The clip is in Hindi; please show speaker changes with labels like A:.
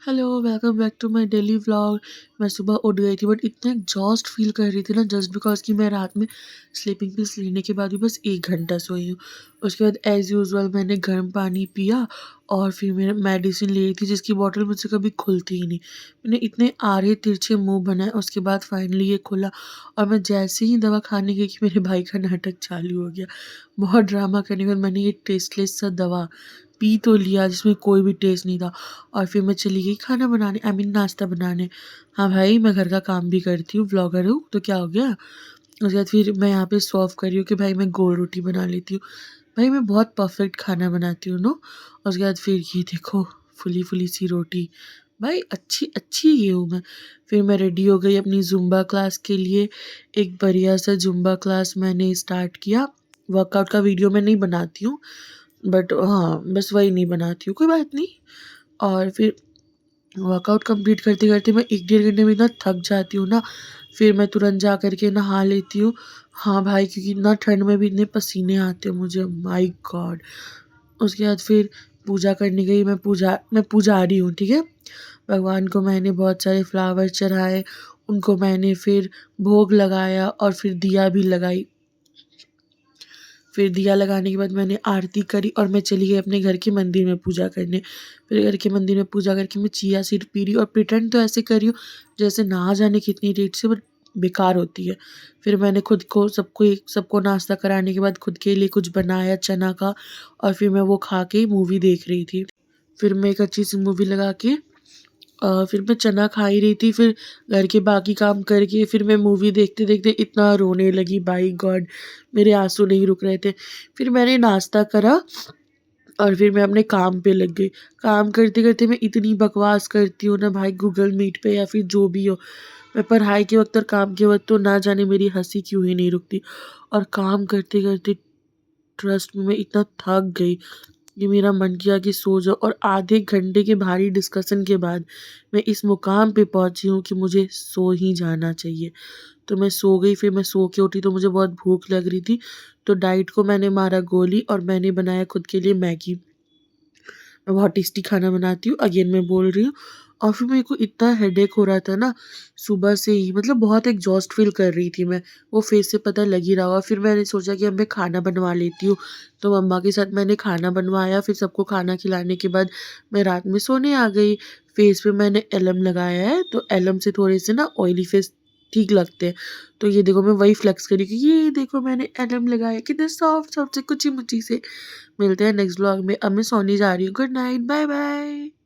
A: Hello, welcome back to my daily vlog. मैं सुबह उठ गई थी बट इतना एग्जॉस्ट फील कर रही थी ना, जस्ट बिकॉज कि मैं रात में स्लीपिंग पिल्स लेने के बाद भी बस 1 घंटा सोई हूँ। उसके बाद एज़ यूजुअल मैंने गर्म पानी पिया और फिर मैंने मेडिसिन ले ली थी जिसकी बॉटल मुझसे कभी खुलती ही नहीं। मैंने इतने आड़े तिरछे मुंह बनाए, उसके बाद फाइनली ये खुला और मैं जैसे ही दवा खाने गई कि मेरे भाई का नाटक चालू हो गया। बहुत ड्रामा करने के बाद मैंने ये टेस्टलेस सा दवा पी तो लिया जिसमें कोई भी टेस्ट नहीं था। और फिर मैं चली गई खाना बनाने, आई मीन नाश्ता बनाने। हाँ भाई, मैं घर का काम भी करती हूँ, व्लॉगर हूँ, तो क्या हो गया। उसके बाद फिर मैं यहाँ पे सॉल्व कर रही हूँ कि भाई मैं गोल रोटी बना लेती हूँ। भाई मैं बहुत परफेक्ट खाना बनाती हूँ नो। उसके बाद फिर ये देखो, फुली फुली सी रोटी। भाई अच्छी अच्छी ये हूँ मैं। फिर मैं रेडी हो गई अपनी जुम्बा क्लास के लिए। एक बढ़िया सा जुम्बा क्लास मैंने स्टार्ट किया। वर्कआउट का वीडियो मैं नहीं बनाती हूँ, बट हाँ बस वही नहीं बनाती हूँ, कोई बात नहीं। और फिर वर्कआउट कंप्लीट करते-करते मैं 1 डेढ़ घंटे में इतना थक जाती हूँ ना, फिर मैं तुरंत जा कर के नहा लेती हूँ। हाँ भाई, क्योंकि इतना ठंड में भी इतने पसीने आते हैं मुझे, माय गॉड! उसके बाद फिर पूजा करने गई। मैं पुजारी हूँ, ठीक है? भगवान को मैंने बहुत सारे फ्लावर चढ़ाए, उनको मैंने फिर भोग लगाया और फिर दिया भी लगाई। फिर दिया लगाने के बाद मैंने आरती करी और मैं चली गई अपने घर के मंदिर में पूजा करने। फिर घर के मंदिर में पूजा करके मैं चिया सीड पी रही हूँ और प्रिटेंड तो ऐसे कर रही हूँ जैसे ना जाने कितनी देर से, बट बेकार होती है। फिर मैंने खुद को सबको नाश्ता कराने के बाद खुद के लिए कुछ बनाया चना का, और फिर मैं वो खा के मूवी देख रही थी। फिर मैं एक अच्छी सी मूवी लगा के फिर मैं चना खा ही रही थी, फिर घर के बाकी काम करके फिर मैं मूवी देखते-देखते इतना रोने लगी, बाय गॉड! मेरे आँसू नहीं रुक रहे थे। फिर मैंने नाश्ता करा और फिर मैं अपने काम पे लग गई। काम करते-करते मैं इतनी बकवास करती हूँ ना भाई, गूगल मीट पे या फिर जो भी हो। मैं पढ़ाई के वक़्त और काम के वक़्त तो ना जाने मेरी हँसी क्यों ही नहीं रुकती। और काम करते-करते ट्रस्ट में मैं इतना थक गई कि मेरा मन किया कि सो जाओ, और आधे घंटे के भारी डिस्कशन के बाद मैं इस मुकाम पे पहुंची हूँ कि मुझे सो ही जाना चाहिए। तो मैं सो गई। फिर मैं सो के उठी तो मुझे बहुत भूख लग रही थी, तो डाइट को मैंने मारा गोली और मैंने बनाया खुद के लिए मैगी। मैं बहुत टेस्टी खाना बनाती हूँ, अगेन मैं बोल रही हूँ। और फिर मेरे को इतना हेडेक हो रहा था ना सुबह से ही, मतलब बहुत एग्जॉस्ट फील कर रही थी मैं। वो फेस से पता लग ही रहा होगा। फिर मैंने सोचा कि अब मैं खाना बनवा लेती हूँ, तो मम्मा के साथ मैंने खाना बनवाया। फिर सबको खाना खिलाने के बाद मैं रात में सोने आ गई। फेस पे मैंने एलम लगाया है, तो एलम से थोड़े से ना ऑयली फेस ठीक लगते हैं। तो ये देखो मैं वही फ्लेक्स करी कि ये देखो मैंने एलम लगाया, कितने सॉफ्ट सॉफ्ट से कुची मुची से। मिलते हैं नेक्स्ट व्लॉग में। अब मैं सोने जा रही हूँ। Good night, bye bye.